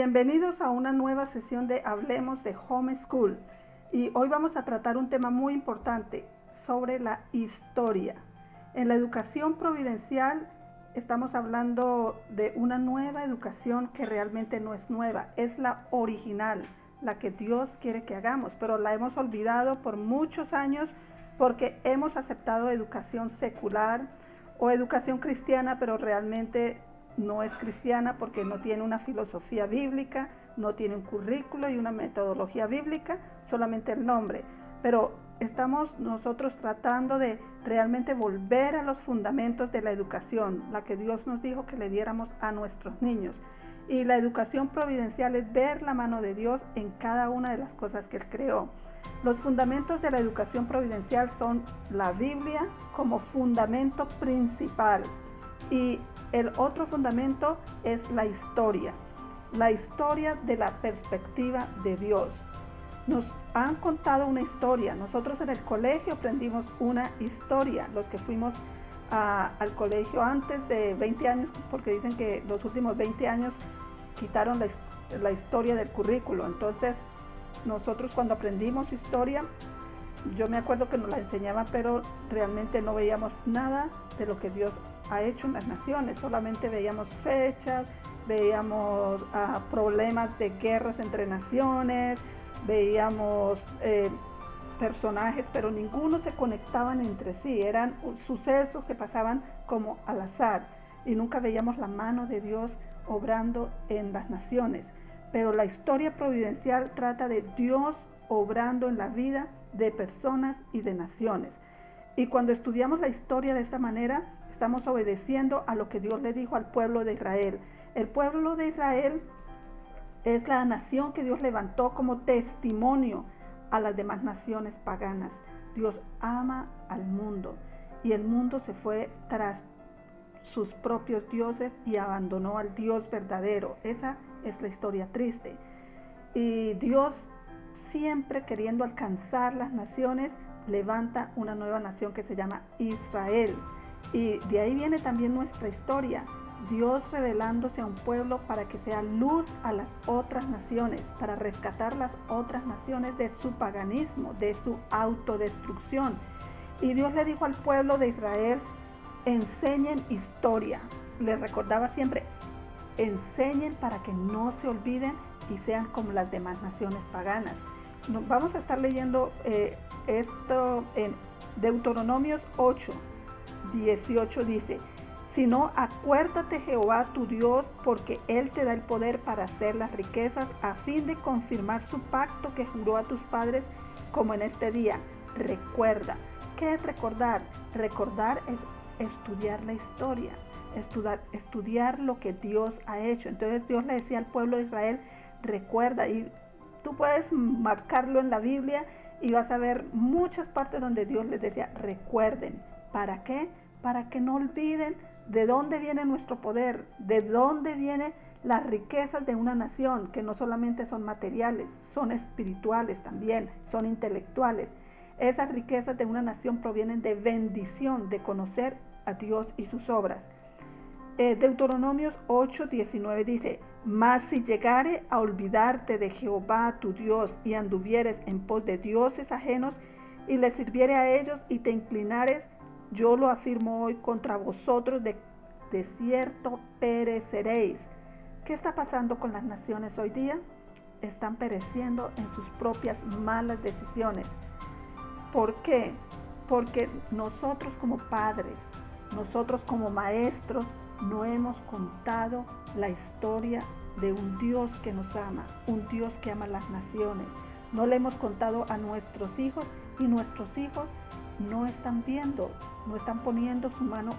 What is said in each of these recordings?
Bienvenidos a una nueva sesión de Hablemos de Homeschool. Y hoy vamos a tratar un tema muy importante sobre la historia. En la educación providencial estamos hablando de una nueva educación que realmente no es nueva, es la original, la que Dios quiere que hagamos, pero la hemos olvidado por muchos años porque hemos aceptado educación secular o educación cristiana, pero realmente no es cristiana porque no tiene una filosofía bíblica, no tiene un currículo y una metodología bíblica, solamente el nombre. Pero estamos nosotros tratando de realmente volver a los fundamentos de la educación, la que Dios nos dijo que le diéramos a nuestros niños. Y la educación providencial es ver la mano de Dios en cada una de las cosas que Él creó. Los fundamentos de la educación providencial son la Biblia como fundamento principal. Y el otro fundamento es la historia de la perspectiva de Dios. Nos han contado una historia, nosotros en el colegio aprendimos una historia, los que fuimos al colegio antes de 20 años, porque dicen que los últimos 20 años quitaron la historia del currículo. Entonces nosotros cuando aprendimos historia, yo me acuerdo que nos la enseñaban, pero realmente no veíamos nada de lo que Dios ha hecho en las naciones, solamente veíamos fechas, veíamos problemas de guerras entre naciones, veíamos personajes, pero ninguno se conectaban entre sí, eran sucesos que pasaban como al azar y nunca veíamos la mano de Dios obrando en las naciones. Pero la historia providencial trata de Dios obrando en la vida de personas y de naciones. Y cuando estudiamos la historia de esta manera, estamos obedeciendo a lo que Dios le dijo al pueblo de Israel. El pueblo de Israel es la nación que Dios levantó como testimonio a las demás naciones paganas. Dios ama al mundo y el mundo se fue tras sus propios dioses y abandonó al Dios verdadero. Esa es la historia triste. Y Dios, siempre queriendo alcanzar las naciones, levanta una nueva nación que se llama Israel. Y de ahí viene también nuestra historia. Dios revelándose a un pueblo para que sea luz a las otras naciones, para rescatar las otras naciones de su paganismo, de su autodestrucción. Y Dios le dijo al pueblo de Israel, enseñen historia. Les recordaba siempre, enseñen para que no se olviden y sean como las demás naciones paganas. Vamos a estar leyendo esto en Deuteronomios 8:18 dice, sino acuérdate Jehová tu Dios, porque Él te da el poder para hacer las riquezas, a fin de confirmar su pacto que juró a tus padres, como en este día. Recuerda. ¿Qué es recordar? Recordar es estudiar la historia, estudiar lo que Dios ha hecho. Entonces Dios le decía al pueblo de Israel, recuerda, y tú puedes marcarlo en la Biblia y vas a ver muchas partes donde Dios les decía, recuerden. ¿Para qué? Para que no olviden de dónde viene nuestro poder, de dónde vienen las riquezas de una nación, que no solamente son materiales, son espirituales también, son intelectuales. Esas riquezas de una nación provienen de bendición, de conocer a Dios y sus obras. Deuteronomios 8:19 dice, mas si llegare a olvidarte de Jehová tu Dios y anduvieres en pos de dioses ajenos y les sirviere a ellos y te inclinares, yo lo afirmo hoy contra vosotros, de cierto pereceréis. ¿Qué está pasando con las naciones hoy día? Están pereciendo en sus propias malas decisiones. ¿Por qué? Porque nosotros como padres, nosotros como maestros, no hemos contado la historia de un Dios que nos ama, un Dios que ama las naciones. No le hemos contado a nuestros hijos y nuestros hijos no están viendo, no están poniendo su mano,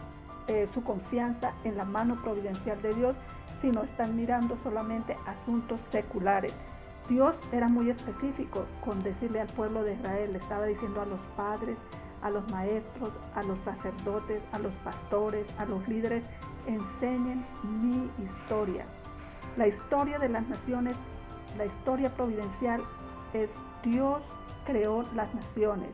su confianza en la mano providencial de Dios, sino están mirando solamente asuntos seculares. Dios era muy específico con decirle al pueblo de Israel, le estaba diciendo a los padres, a los maestros, a los sacerdotes, a los pastores, a los líderes, enseñen mi historia. La historia de las naciones, la historia providencial es Dios creó las naciones,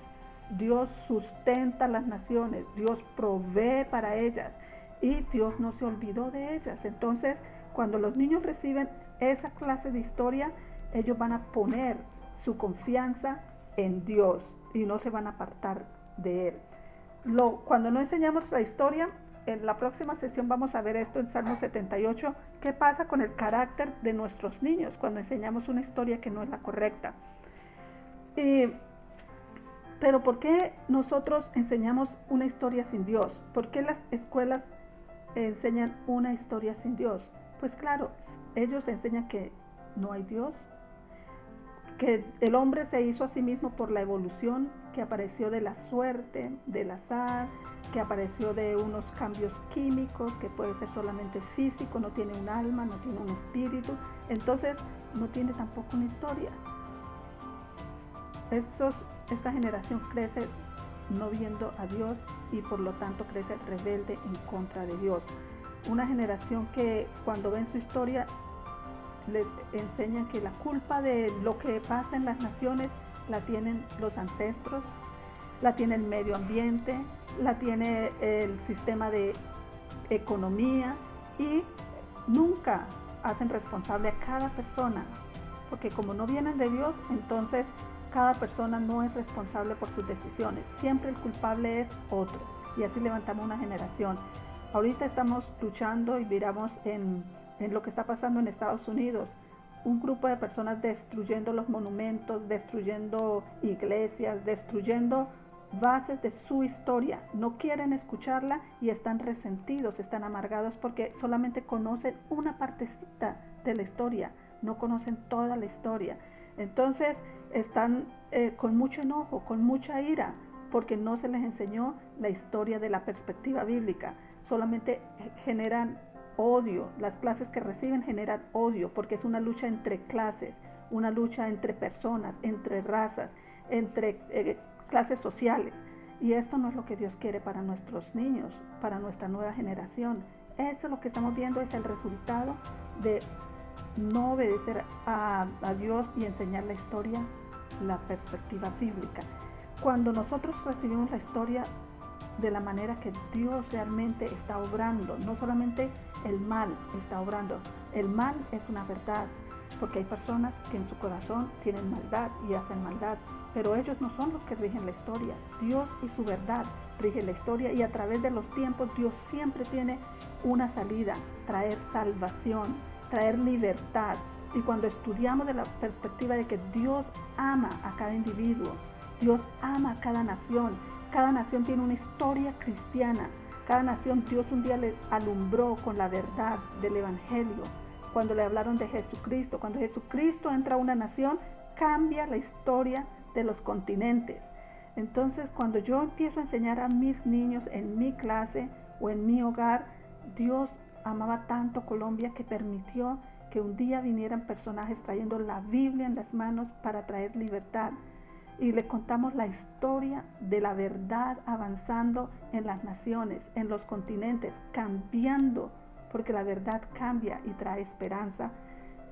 Dios sustenta las naciones, Dios provee para ellas y Dios no se olvidó de ellas. Entonces, Cuando los niños reciben esa clase de historia, ellos van a poner su confianza en Dios y no se van a apartar de Él. Cuando no enseñamos la historia, en la próxima sesión vamos a ver esto en Salmo 78, qué pasa con el carácter de nuestros niños cuando enseñamos una historia que no es la correcta. Pero ¿por qué nosotros enseñamos una historia sin Dios? ¿Por qué las escuelas enseñan una historia sin Dios? Pues claro, ellos enseñan que no hay Dios, que el hombre se hizo a sí mismo por la evolución, que apareció de la suerte, del azar, que apareció de unos cambios químicos, que puede ser solamente físico, no tiene un alma, no tiene un espíritu, entonces no tiene tampoco una historia. Esta generación crece no viendo a Dios y por lo tanto crece rebelde en contra de Dios. Una generación que cuando ven su historia les enseñan que la culpa de lo que pasa en las naciones la tienen los ancestros, la tiene el medio ambiente, la tiene el sistema de economía y nunca hacen responsable a cada persona, porque como no vienen de Dios, entonces cada persona no es responsable por sus decisiones. Siempre el culpable es otro y así levantamos una generación. Ahorita estamos luchando y miramos en lo que está pasando en Estados Unidos, un grupo de personas destruyendo los monumentos, destruyendo iglesias, destruyendo bases de su historia. No quieren escucharla y están resentidos, están amargados porque solamente conocen una partecita de la historia, no conocen toda la historia. Entonces están con mucho enojo, con mucha ira, porque no se les enseñó la historia de la perspectiva bíblica. Solamente generan odio, las clases que reciben generan odio, porque es una lucha entre clases, una lucha entre personas, entre razas, entre clases sociales. Y esto no es lo que Dios quiere para nuestros niños, para nuestra nueva generación. Eso es lo que estamos viendo, es el resultado de no obedecer a Dios y enseñar la historia, la perspectiva bíblica. Cuando nosotros recibimos la historia de la manera que Dios realmente está obrando, no solamente el mal está obrando, el mal es una verdad, porque hay personas que en su corazón tienen maldad y hacen maldad, pero ellos no son los que rigen la historia. Dios y su verdad rigen la historia y a través de los tiempos Dios siempre tiene una salida, traer salvación, traer libertad. Y cuando estudiamos de la perspectiva de que Dios ama a cada individuo, Dios ama a cada nación tiene una historia cristiana, cada nación Dios un día le alumbró con la verdad del evangelio. Cuando le hablaron de Jesucristo, cuando Jesucristo entra a una nación, cambia la historia de los continentes. Entonces, cuando yo empiezo a enseñar a mis niños en mi clase o en mi hogar, Dios amaba tanto Colombia que permitió que un día vinieran personajes trayendo la Biblia en las manos para traer libertad. Y le contamos la historia de la verdad avanzando en las naciones, en los continentes, cambiando, porque la verdad cambia y trae esperanza.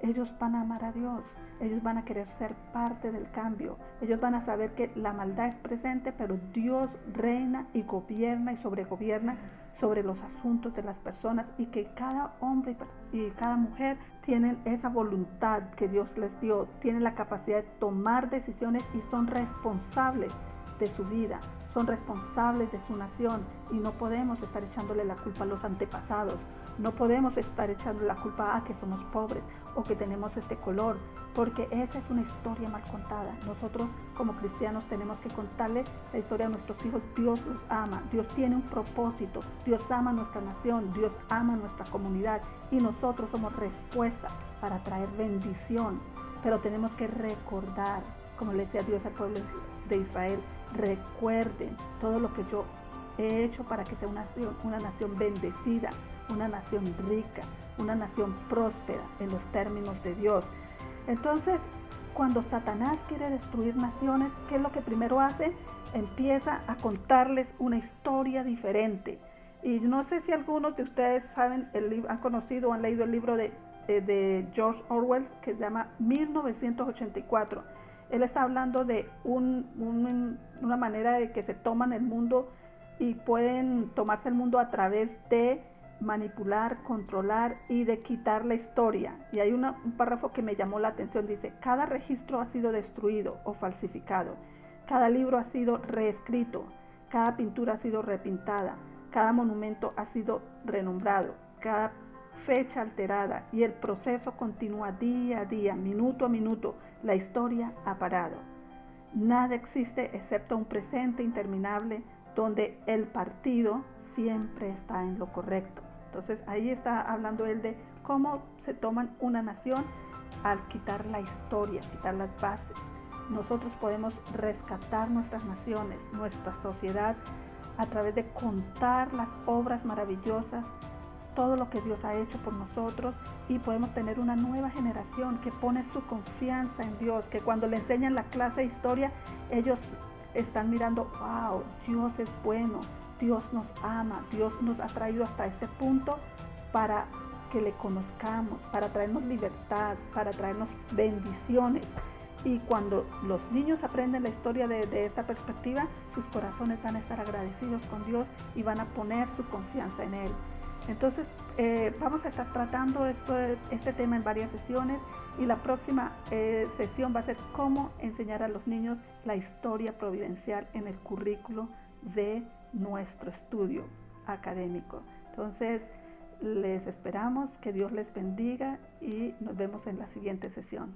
Ellos van a amar a Dios, ellos van a querer ser parte del cambio, ellos van a saber que la maldad es presente, pero Dios reina y gobierna y sobregobierna sobre los asuntos de las personas y que cada hombre y cada mujer tienen esa voluntad que Dios les dio, tienen la capacidad de tomar decisiones y son responsables de su vida, son responsables de su nación y no podemos estar echándole la culpa a los antepasados, no podemos estar echando la culpa a que somos pobres o que tenemos este color, porque esa es una historia mal contada. Nosotros como cristianos tenemos que contarle la historia a nuestros hijos. Dios los ama, Dios tiene un propósito, Dios ama a nuestra nación, Dios ama a nuestra comunidad y nosotros somos respuesta para traer bendición. Pero tenemos que recordar, como le decía Dios al pueblo de Israel, recuerden todo lo que yo he hecho para que sea una nación bendecida, una nación rica, una nación próspera en los términos de Dios. Entonces, cuando Satanás quiere destruir naciones, ¿qué es lo que primero hace? Empieza a contarles una historia diferente. Y no sé si algunos de ustedes saben, han conocido o han leído el libro de George Orwell que se llama 1984. Él está hablando de una manera de que se toman el mundo y pueden tomarse el mundo a través de manipular, controlar y de quitar la historia. Y hay un párrafo que me llamó la atención, dice: cada registro ha sido destruido o falsificado, cada libro ha sido reescrito, cada pintura ha sido repintada, cada monumento ha sido renombrado, cada fecha alterada, y el proceso continúa día a día, minuto a minuto. La historia ha parado. Nada existe excepto un presente interminable donde el partido siempre está en lo correcto. Entonces ahí está hablando él de cómo se toman una nación al quitar la historia, quitar las bases. Nosotros podemos rescatar nuestras naciones, nuestra sociedad, a través de contar las obras maravillosas, todo lo que Dios ha hecho por nosotros, y podemos tener una nueva generación que pone su confianza en Dios, que cuando le enseñan la clase de historia, ellos están mirando: wow, Dios es bueno, Dios nos ama, Dios nos ha traído hasta este punto para que le conozcamos, para traernos libertad, para traernos bendiciones. Y cuando los niños aprenden la historia de esta perspectiva, sus corazones van a estar agradecidos con Dios y van a poner su confianza en Él. Entonces vamos a estar tratando este tema en varias sesiones, y la próxima sesión va a ser cómo enseñar a los niños la historia providencial en el currículo de nuestro estudio académico. Entonces les esperamos, que Dios les bendiga y nos vemos en la siguiente sesión.